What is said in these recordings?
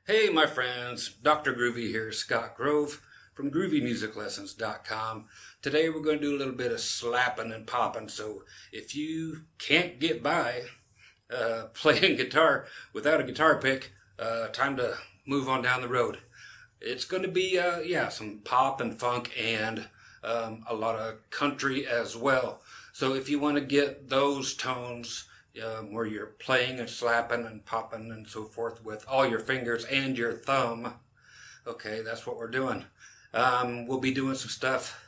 Hey my friends, Dr. Groovy here, Scott Grove from GroovyMusicLessons.com. Today we're going to do a little bit of slapping and popping, so if you can't get by playing guitar without a guitar pick, time to move on down the road. It's going to be, some pop and funk and a lot of country as well. So if you want to get those tones where you're playing and slapping and popping and so forth with all your fingers and your thumb, okay, that's what we're doing. We'll be doing some stuff,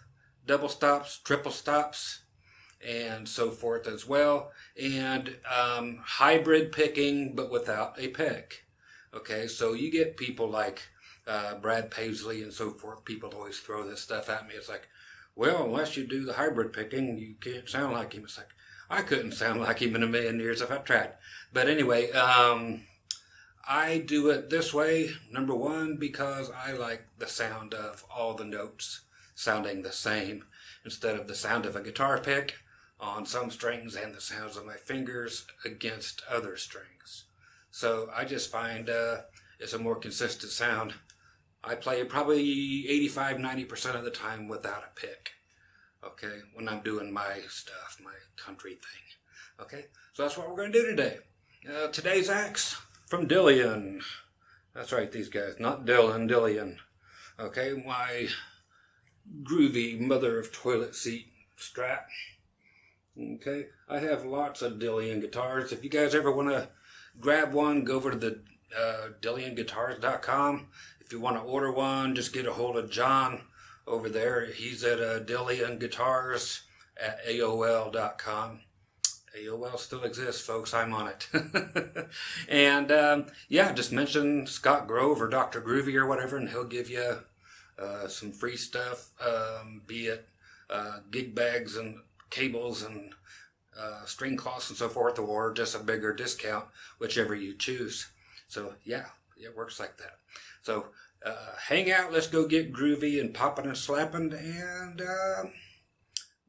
double stops, triple stops, and so forth as well, and hybrid picking but without a pick. Okay, so you get people like Brad Paisley and so forth. People always throw this stuff at me. It's like, well, unless you do the hybrid picking, you can't sound like him. It's like, I couldn't sound like him in a million years if I tried. But anyway, I do it this way, number one, because I like the sound of all the notes sounding the same instead of the sound of a guitar pick on some strings and the sounds of my fingers against other strings. So I just find it's a more consistent sound. I play probably 85-90% of the time without a pick. Okay, when I'm doing my stuff, my country thing. Okay, so that's what we're going to do today. Today's acts from Dillian. That's right, these guys, not Dylan, Dillian. Okay, my groovy mother of toilet seat Strat. Okay, I have lots of Dillian guitars. If you guys ever want to grab one, go over to the DillianGuitars.com. If you want to order one, just get a hold of John over there. He's at Dillian Guitars at AOL.com. AOL still exists, folks. I'm on it. And just mention Scott Grove or Dr. Groovy or whatever, and he'll give you some free stuff, be it gig bags and cables and string cloths and so forth, or just a bigger discount, whichever you choose. So yeah, it works like that. So hang out, let's go get groovy and popping and slapping, and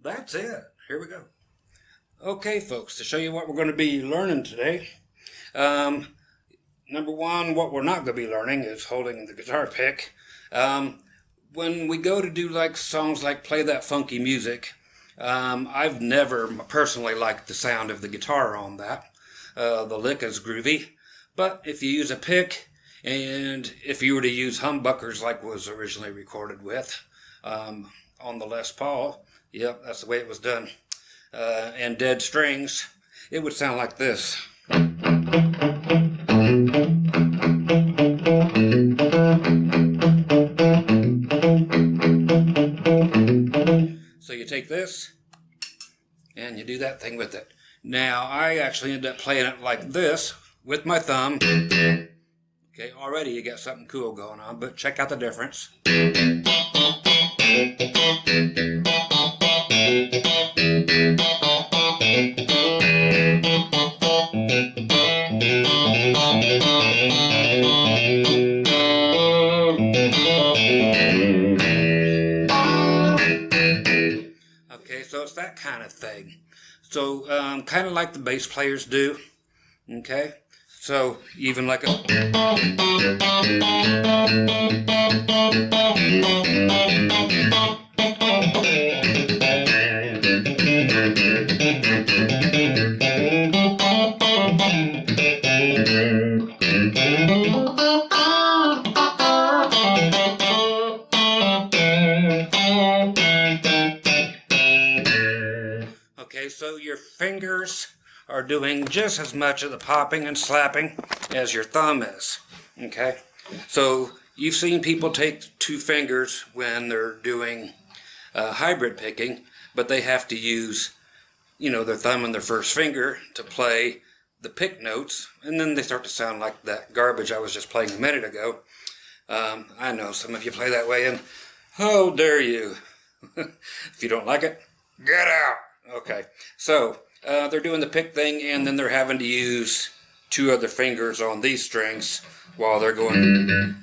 that's it. Here we go. Okay, folks, to show you what we're going to be learning today. Number one, what we're not going to be learning is holding the guitar pick. When we go to do like songs like Play That Funky Music, I've never personally liked the sound of the guitar on that. The lick is groovy, but if you use a pick, and if you were to use humbuckers like was originally recorded with on the Les Paul, yep, that's the way it was done, and dead strings, it would sound like this. So you take this and you do that thing with it. Now I actually end up playing it like this with my thumb. Okay, already you got something cool going on, but check out the difference. Okay, so it's that kind of thing. So, kind of like the bass players do. Okay? So, even like a... Okay, so your fingers are doing just as much of the popping and slapping as your thumb is. Okay, so you've seen people take two fingers when they're doing hybrid picking, but they have to use, their thumb and their first finger to play the pick notes, and then they start to sound like that garbage I was just playing a minute ago. I know some of you play that way, and how dare you? If you don't like it, get out. Okay, so they're doing the pick thing, and then they're having to use two other fingers on these strings while they're going.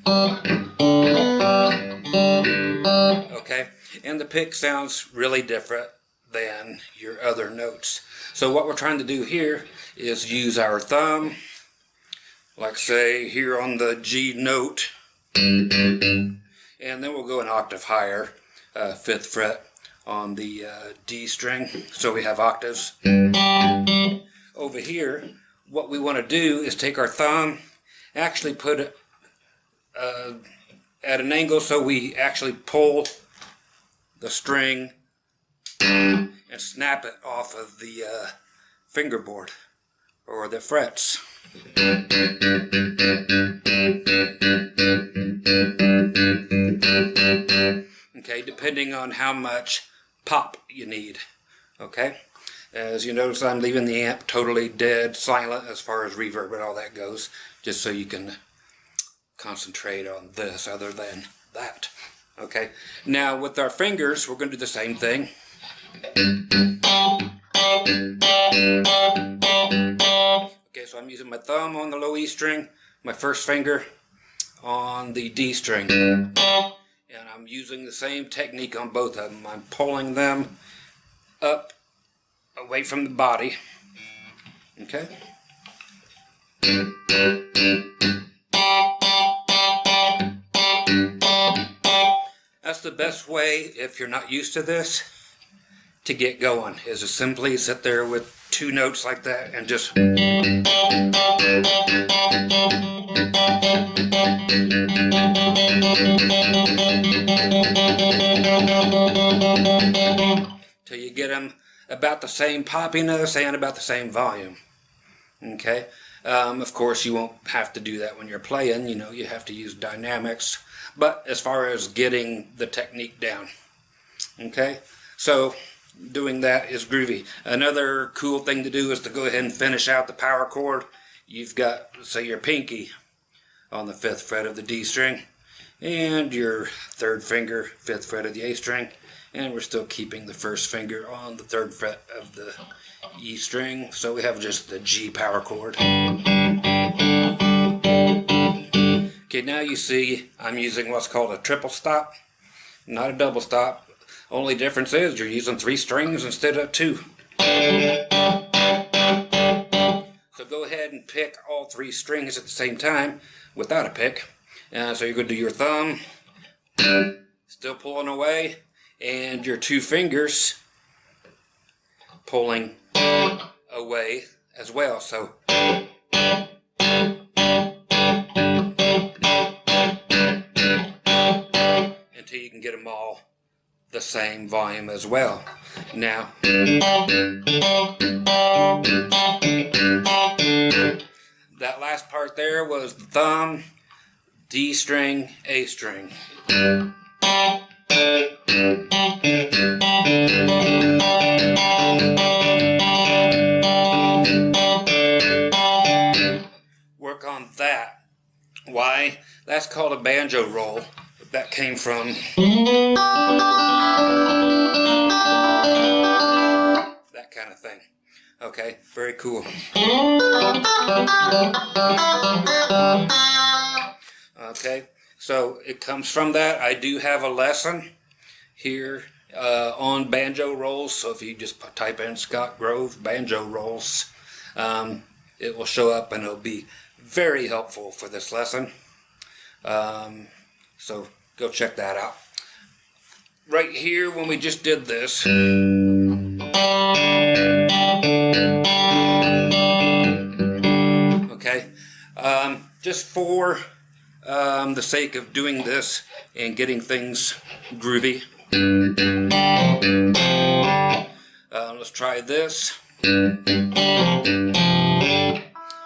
Okay, and the pick sounds really different than your other notes. So what we're trying to do here is use our thumb like say here on the G note, and then we'll go an octave higher, 5th fret on the D string, so we have octaves. Over here, what we want to do is take our thumb, actually put it at an angle so we actually pull the string and snap it off of the fingerboard or the frets. Okay, depending on how much pop you need. Okay, as you notice, I'm leaving the amp totally dead silent as far as reverb and all that goes, just so you can concentrate on this other than that. Okay, now with our fingers, we're going to do the same thing. Okay, so I'm using my thumb on the low E string, my first finger on the D string, and I'm using the same technique on both of them. I'm pulling them up away from the body. Okay. That's the best way, if you're not used to this, to get going, is to simply sit there with 2 notes like that and just till you get them about the same poppiness and about the same volume. Okay, of course you won't have to do that when you're playing, you know, you have to use dynamics, but as far as getting the technique down. Okay, so doing that is groovy. Another cool thing to do is to go ahead and finish out the power chord. You've got, say, your pinky on the 5th fret of the D string and your 3rd finger, 5th fret of the A string, and we're still keeping the 1st finger on the 3rd fret of the E string, so we have just the G power chord. Okay, now you see I'm using what's called a triple stop, not a double stop. Only difference is you're using 3 strings instead of 2. So go ahead and pick all 3 strings at the same time without a pick. So you're going to do your thumb, still pulling away, and your 2 fingers pulling away as well. So until you can get them all the same volume as well. Now that last part there was the thumb, D string, A string. Work on that. Why? That's called a banjo roll. That came from that kind of thing. Okay, very cool. Okay, so it comes from that. I do have a lesson here on banjo rolls, so if you just type in Scott Grove banjo rolls, it will show up and it'll be very helpful for this lesson. So go check that out. Right here, when we just did this, okay, just for the sake of doing this and getting things groovy, let's try this.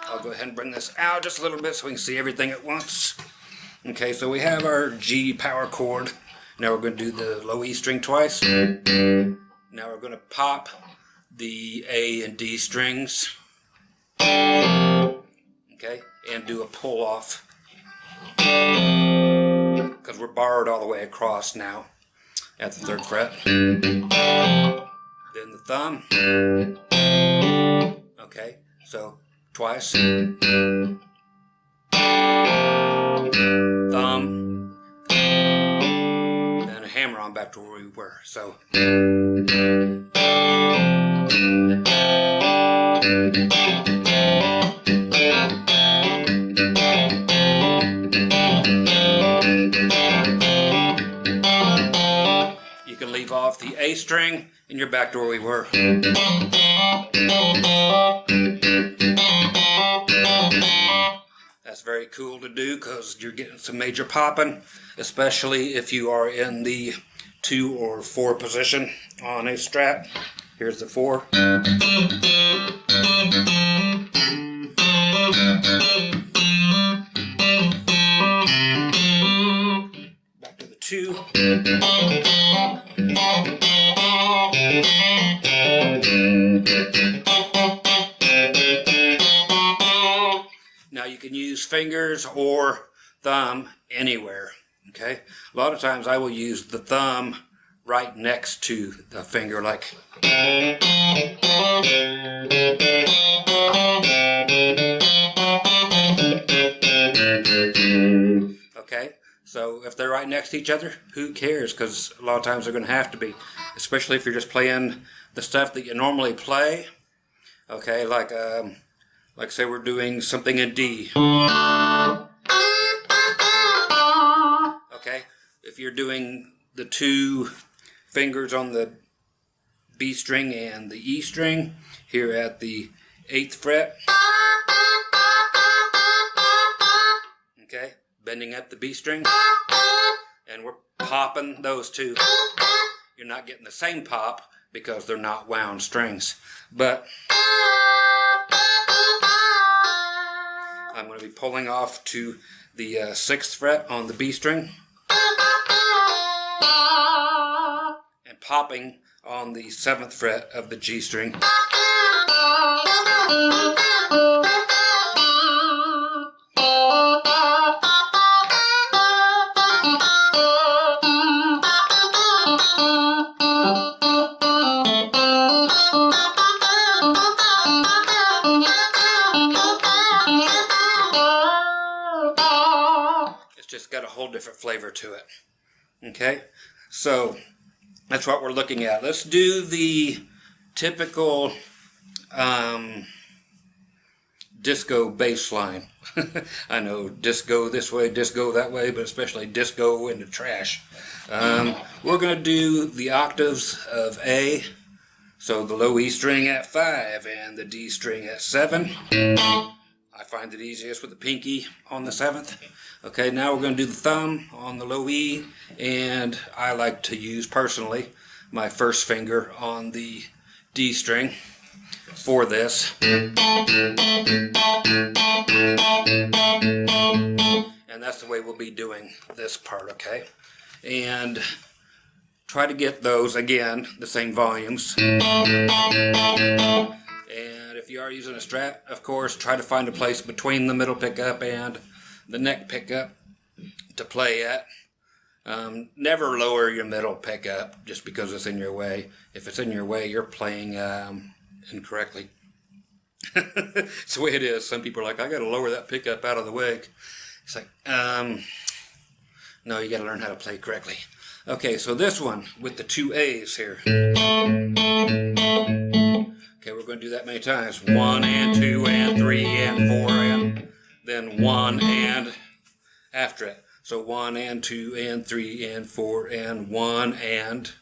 I'll go ahead and bring this out just a little bit so we can see everything at once. Okay, so we have our G power chord. Now we're going to do the low E string twice. Now we're going to pop the A and D strings. Okay, and do a pull off. Because we're barred all the way across now at the 3rd fret. Then the thumb. Okay, so twice. Thumb, then a hammer on back to where we were. So can leave off the A string and you're back to where we were. That's very cool to do because you're getting some major popping, especially if you are in the 2 or 4 position on a Strat. Here's the 4. Back to the 2. Now you can use fingers or thumb anywhere, okay? A lot of times I will use the thumb right next to the finger, like. Okay, so if they're right next to each other, who cares? Because a lot of times they're going to have to be, especially if you're just playing the stuff that you normally play. Okay, like say we're doing something in D. Okay, if you're doing the 2 fingers on the B string and the E string here at the 8th fret. Okay, bending up the B string, and we're popping those 2. You're not getting the same pop because they're not wound strings, but I'm going to be pulling off to the 6th fret on the B string and popping on the 7th fret of the G string. Just got a whole different flavor to it. Okay, so that's what we're looking at. Let's do the typical disco bass line. I know disco this way, disco that way, but especially disco in the trash. We're going to do the octaves of A. So the low E string at 5 and the D string at 7. I find it easiest with the pinky on the 7th. Okay, now we're going to do the thumb on the low E, and I like to use, personally, my first finger on the D string for this. And that's the way we'll be doing this part, okay? And try to get those, again, the same volumes. And if you are using a Strat, of course, try to find a place between the middle pickup and the neck pickup to play at. Never lower your middle pickup just because it's in your way. If it's in your way, you're playing incorrectly. It's the way it is. Some people are like, I got to lower that pickup out of the way. It's like, no, you got to learn how to play correctly. Okay, so this one with the 2 A's here. Okay, we're going to do that many times. 1 and 2 and 3 and 4 and then 1 and after it. So 1 and 2 and 3 and 4 and 1 and.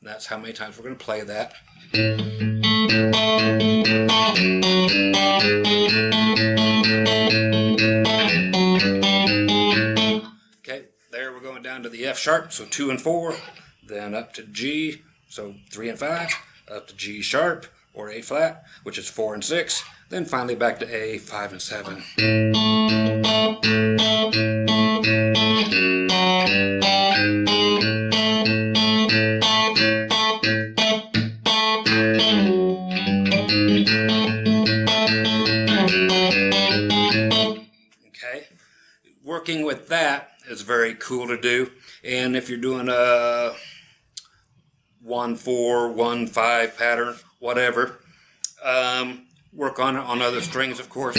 That's how many times we're going to play that. Okay, there we're going down to the F sharp, so 2 and 4, then up to G, so 3 and 5, up to G sharp, or A flat, which is 4 and 6, then finally back to A, 5 and 7. Okay, working with that is very cool to do, and if you're doing a 1-4, 1-5 pattern, whatever. Work on it on other strings, of course.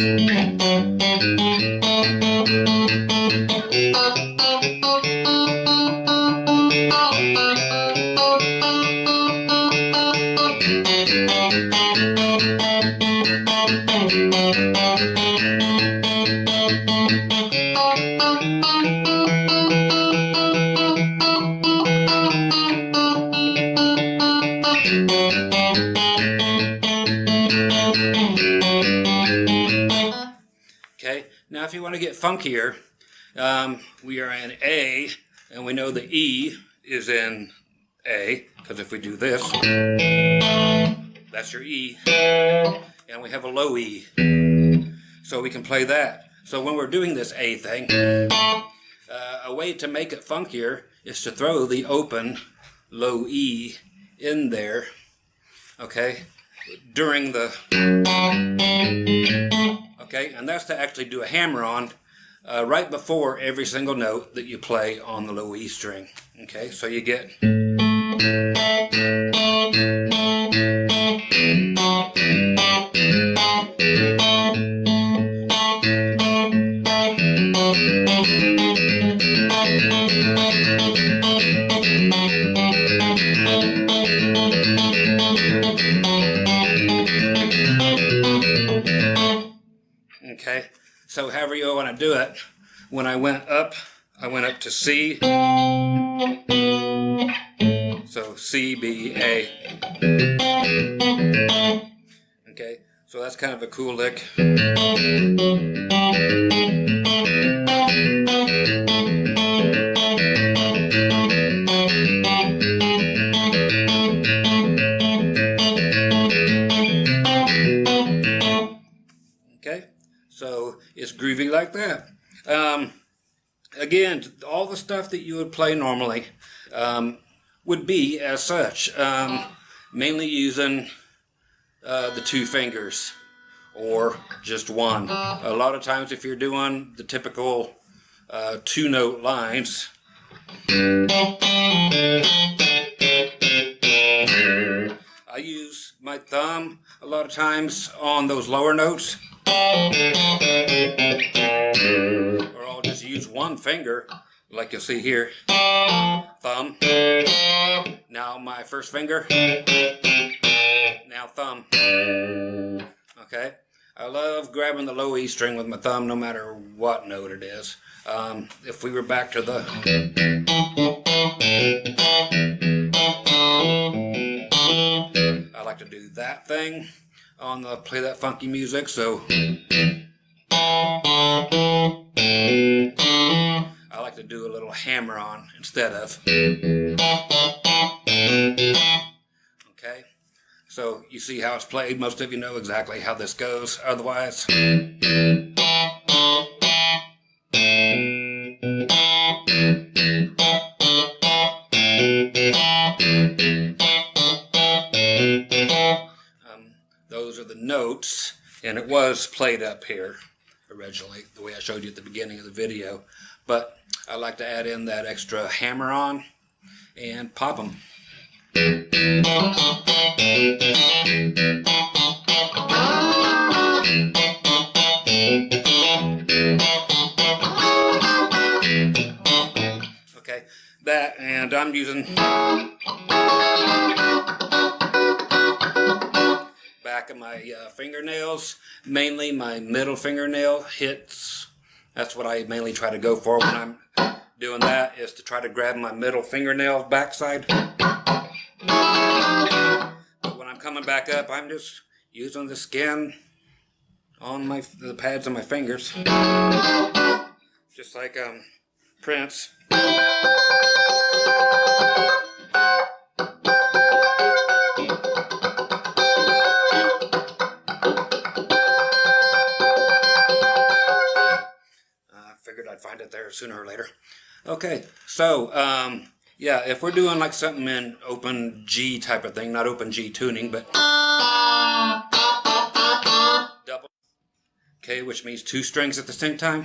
if you want to get funkier, we are in A, and we know the E is in A, because if we do this, that's your E, and we have a low E, so we can play that. So when we're doing this A thing, a way to make it funkier is to throw the open low E in there, okay, during the, okay, and that's to actually do a hammer on right before every single note that you play on the low E string. Okay, so you get, okay, so however you want to do it. When I went up to C, so C, B, A. Okay, so that's kind of a cool lick. Okay, so it's groovy like that. Again, all the stuff that you would play normally would be as such, mainly using the two fingers or just one. A lot of times if you're doing the typical two-note lines, I use my thumb a lot of times on those lower notes, or I'll just use one finger like you'll see here, thumb, now my first finger, now thumb. Okay, I love grabbing the low E string with my thumb no matter what note it is. If we were back to the, I like to do that thing on the play that funky music, so I like to do a little hammer on instead of. Okay, so you see how it's played. Most of you know exactly how this goes. Otherwise, those are the notes, and it was played up here originally, the way I showed you at the beginning of the video. But I like to add in that extra hammer on and pop them. Okay, that, and I'm using back of my fingernails, mainly my middle fingernail hits. That's what I mainly try to go for when I'm doing that, is to try to grab my middle fingernail backside. But when I'm coming back up, I'm just using the skin on the pads of my fingers, just like Prince. I'd find it there sooner or later. Okay, so yeah, if we're doing like something in open G type of thing, not open G tuning, but double, okay, which means two strings at the same time.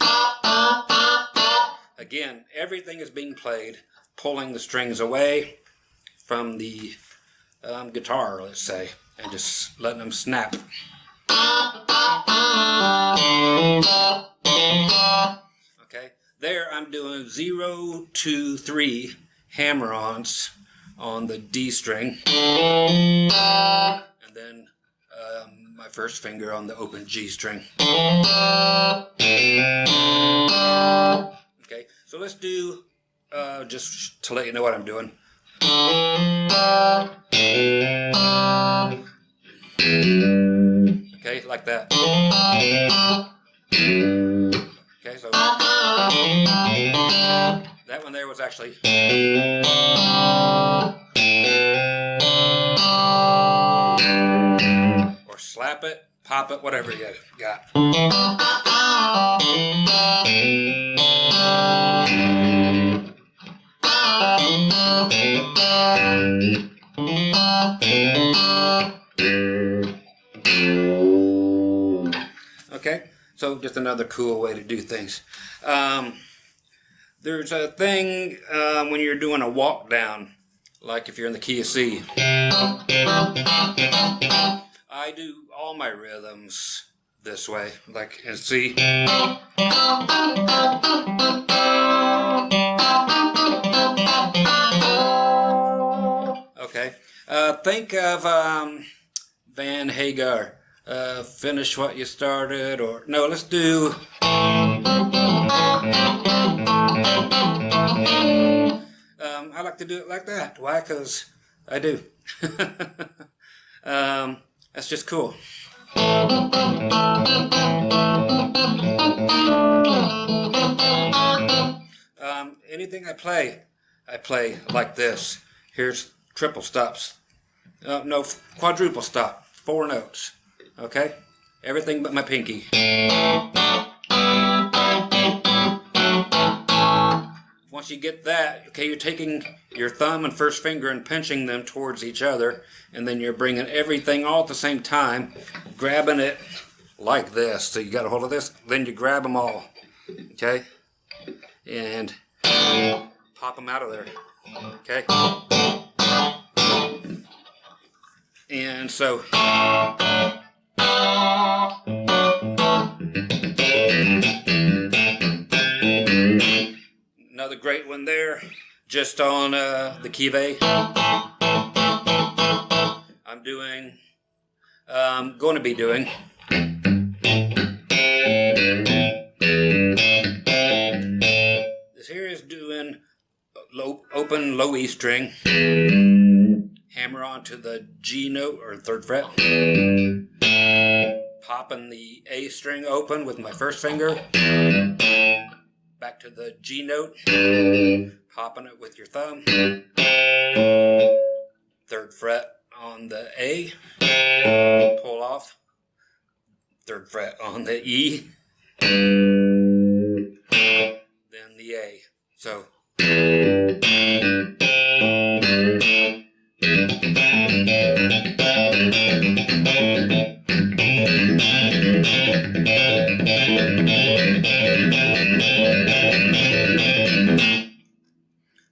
Again, everything is being played, pulling the strings away from the guitar, let's say, and just letting them snap. Okay, there I'm doing 0, 2, 3 hammer-ons on the D string, and then my first finger on the open G string. Okay, so let's do, just to let you know what I'm doing. Okay, like that. so that one there was actually, or slap it, pop it, whatever you got. Okay, so just another cool way to do things. There's a thing when you're doing a walk down, like if you're in the key of C. I do all my rhythms this way, like in C. Okay, think of Van Hagar, Finish What You Started, or no, let's do I like to do it like that. Why? Because I do. That's just cool. Anything I play like this. Here's triple stops. No, quadruple stop. 4 notes. Okay? Everything but my pinky. Once you get that, okay, you're taking your thumb and first finger and pinching them towards each other, and then you're bringing everything all at the same time, grabbing it like this. So you got a hold of this, then you grab them all, okay, and pop them out of there, okay. And so another great one there, just on the key of A. I'm going to be doing this here is doing open low E string, hammer onto the G note or 3rd fret, popping the A string open with my first finger, back to the G note, popping it with your thumb, 3rd fret on the A, pull off, 3rd fret on the E, then the A. So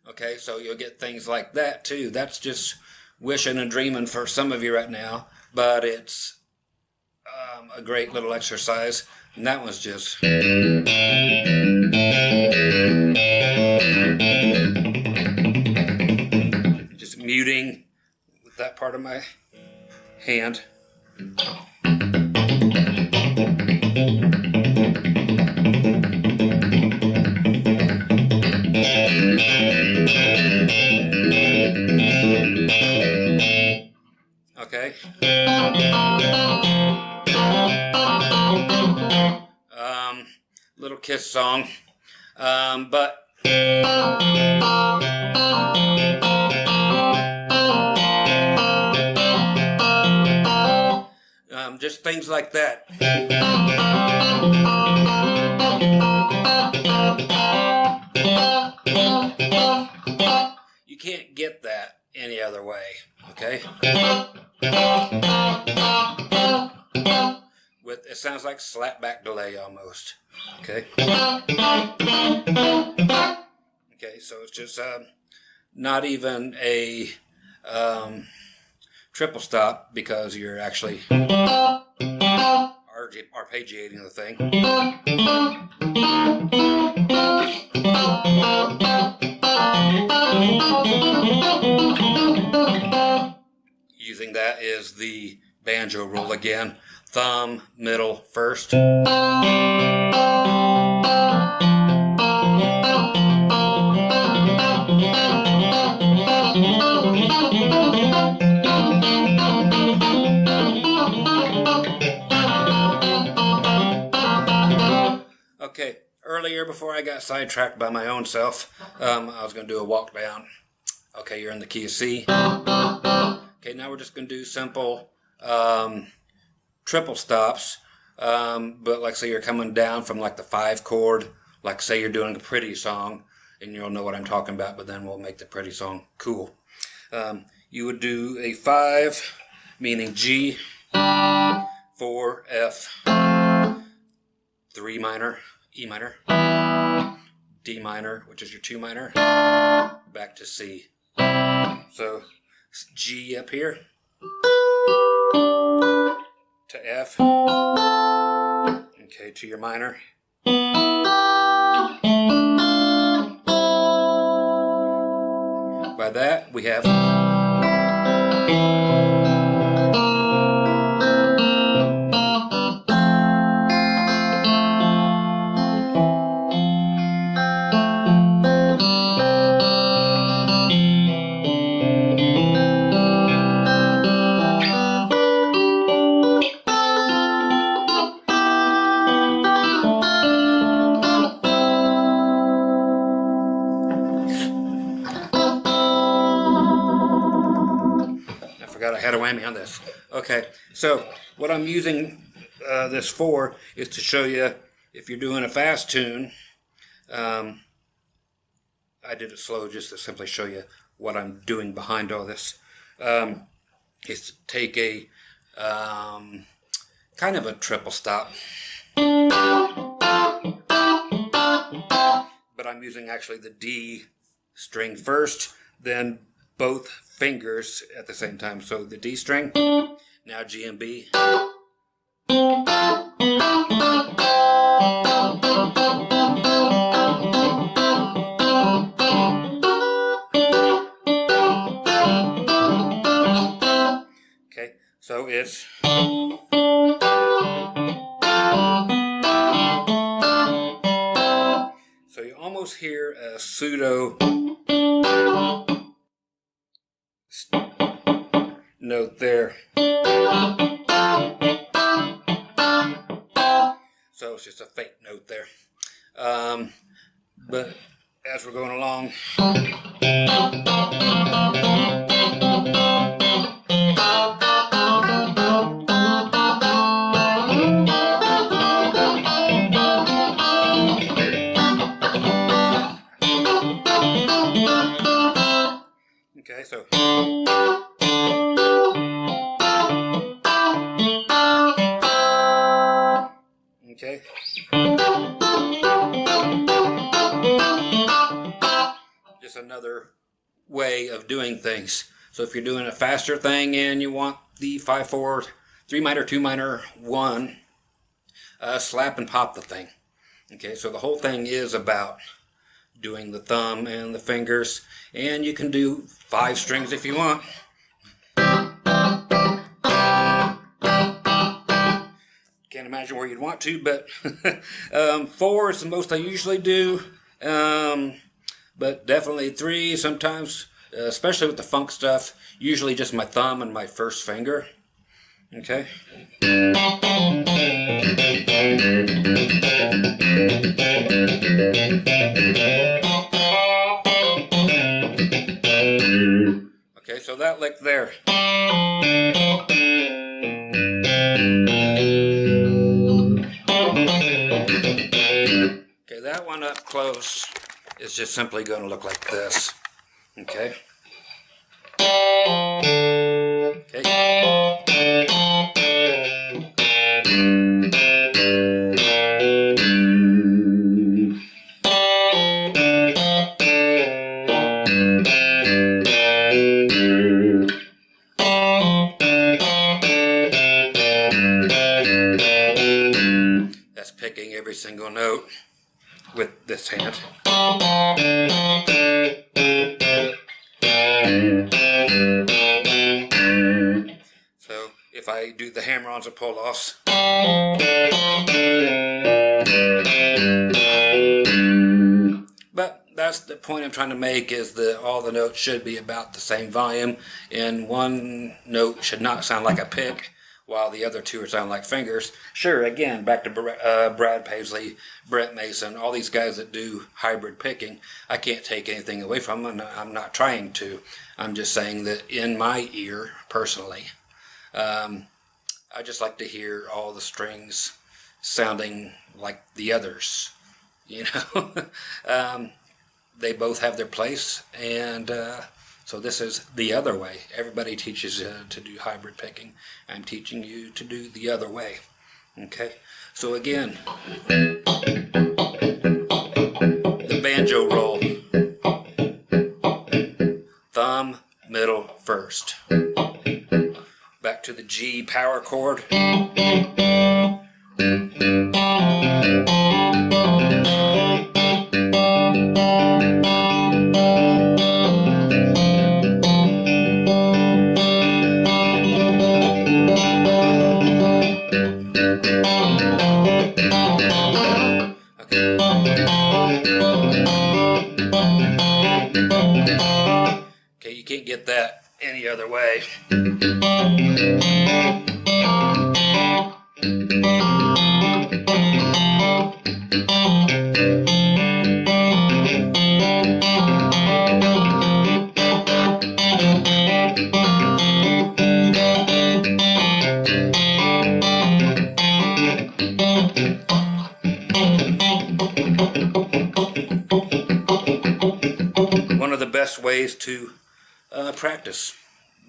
okay, so you'll get things like that too. That's just wishing and dreaming for some of you right now, but it's a great little exercise. And that one's just muting with that part of my hand. Okay. Little Kiss song, but just things like that. You can't get that any other way, okay? With it sounds like slapback delay almost, okay? Okay, so it's just not even a triple stop because you're actually arpeggiating the thing. Using that is the banjo rule again. Thumb, middle, first. Okay, earlier before I got sidetracked by my own self. I was going to do a walk down. Okay, you're in the key of C. Okay, now we're just going to do simple triple stops. But like say you're coming down from like the 5 chord, like say you're doing a pretty song, and you'll know what I'm talking about, but then we'll make the pretty song cool. You would do a 5, meaning G, 4, F, 3 minor, E minor, D minor, which is your 2 minor, back to C. So G up here to F, okay, to your minor. By that we have I had a whammy on this. Okay, so what I'm using this for is to show you if you're doing a fast tune. I did it slow just to simply show you what I'm doing behind all this. Is to take a kind of a triple stop, but I'm using actually the D string first, then both fingers at the same time. So the D string, now G and B. Okay, so it's so you almost hear a pseudo note there. So it's just a fake note there. But as we're going along, okay, so okay. Just another way of doing things. So if you're doing a faster thing and you want the 5/4, 3 minor, 2 minor, 1, slap and pop the thing. Okay, so the whole thing is about doing the thumb and the fingers, and you can do 5 strings if you want. Can't imagine where you'd want to, but 4 is the most I usually do, but definitely 3 sometimes, especially with the funk stuff, usually just my thumb and my first finger. Okay. Okay, so that lick there. Okay, that one up close is just simply going to look like this. Okay. That's picking every single note with this hand. So if I do the hammer-ons or pull-offs, but that's the point I'm trying to make, is that all the notes should be about the same volume, and one note should not sound like a pick, while the other two are sound like fingers. Sure, again, back to Brad Paisley, Brett Mason, all these guys that do hybrid picking. I can't take anything away from them, and I'm not trying to. I'm just saying that in my ear, personally, I just like to hear all the strings sounding like the others, you know. They both have their place, and so this is the other way. Everybody teaches to do hybrid picking. I'm teaching you to do the other way. Okay, so again, the banjo roll. Thumb, middle, first. Back to the G power chord. Okay, you can't get that any other way. One of the best ways to practice.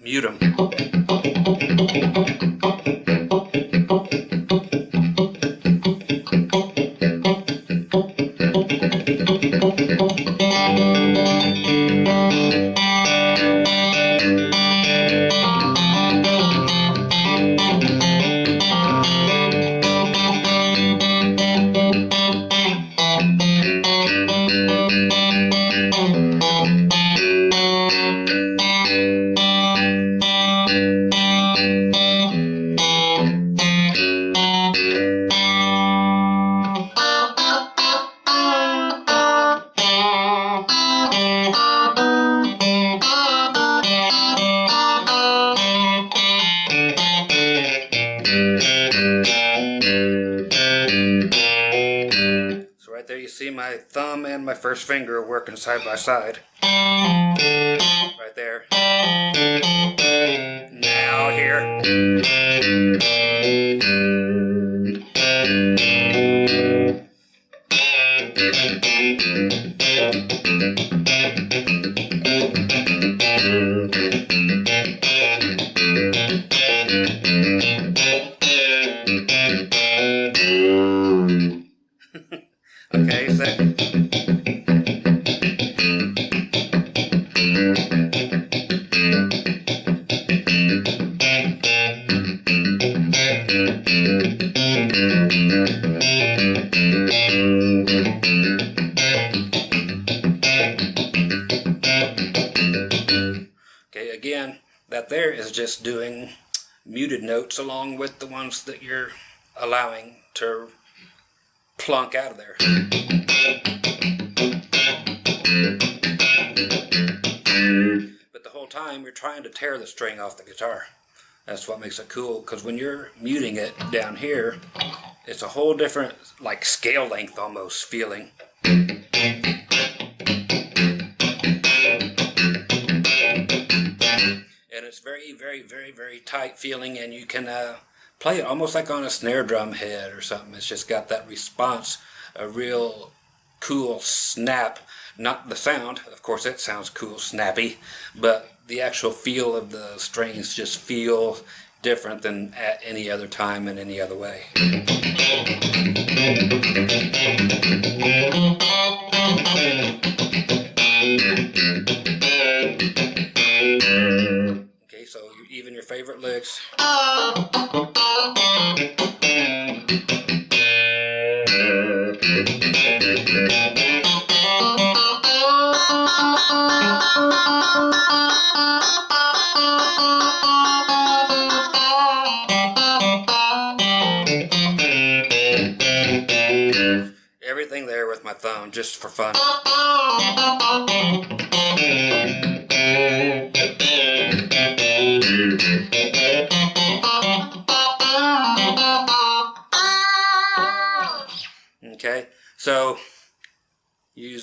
Mute them. There you see my thumb and my first finger working side by side. Right there. Now here. Okay, so okay, again, that there is just doing muted notes along with the ones that you're allowing to plunk out of there. But the whole time you're trying to tear the string off the guitar. That's what makes it cool, because when you're muting it down here, it's a whole different, like, scale length almost feeling. And it's very, very, very, very tight feeling, and you can play it almost like on a snare drum head or something. It's just got that response, a real cool snap. Not the sound, of course it sounds cool, snappy, but the actual feel of the strings just feel different than at any other time in any other way. Okay, so even your favorite licks. Everything there with my thumb, just for fun.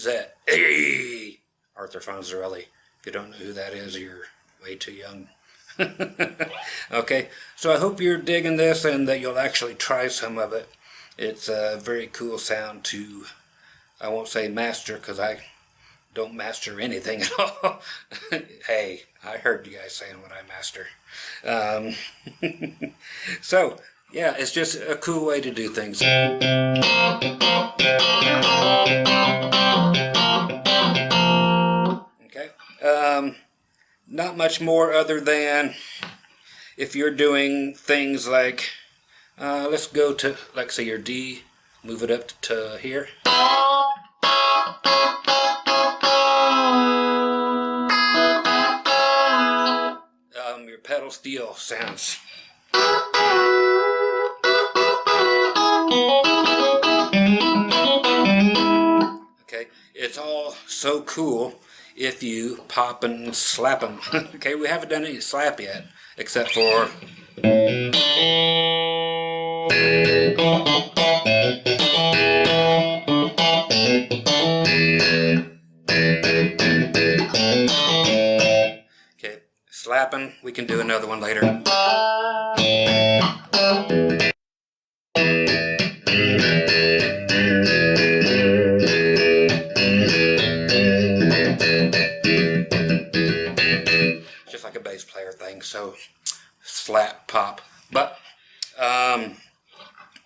use that. Hey, Arthur Fonzarelli. If you don't know who that is, you're way too young. Okay, so I hope you're digging this and that you'll actually try some of it. It's a very cool sound to, I won't say master because I don't master anything at all. Hey, I heard you guys saying what I master. So, yeah, it's just a cool way to do things. Okay. Not much more other than if you're doing things like, let's go to, like say your D, move it up to here. Your pedal steel sounds. Okay, it's all so cool if you pop and slap them. Okay, we haven't done any slap yet, except for... Okay, slapping, we can do another one later. Just like a bass player thing, so slap, pop. But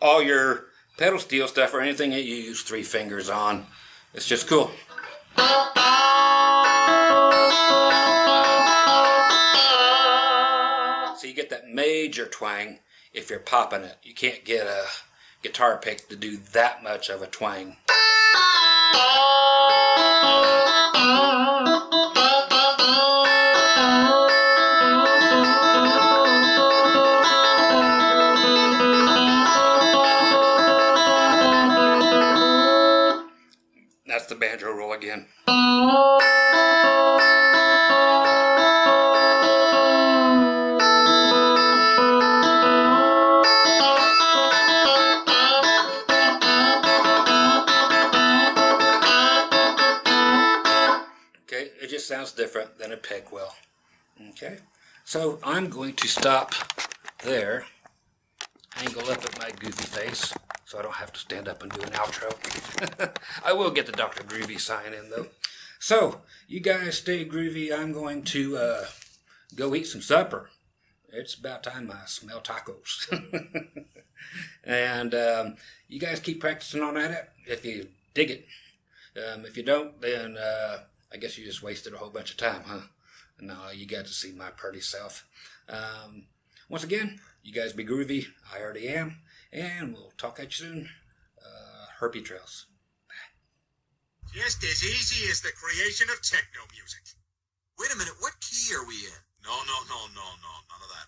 all your pedal steel stuff or anything that you use 3 fingers on, it's just cool. So you get that major twang if you're popping it. You can't get a guitar pick to do that much of a twang. That's the banjo roll again. Okay, it just sounds different than a pick will. Okay, so I'm going to stop there, angle up at my goofy face, so I don't have to stand up and do an outro. I will get the Dr. Groovy sign in though. So, you guys stay groovy. I'm going to go eat some supper. It's about time I smell tacos. And you guys keep practicing on at it if you dig it. If you don't, then I guess you just wasted a whole bunch of time, huh? No, you got to see my pretty self. Once again, you guys be groovy. I already am. And we'll talk at you soon. Herpy trails. Bye. Just as easy as the creation of techno music. Wait a minute, what key are we in? No, none of that.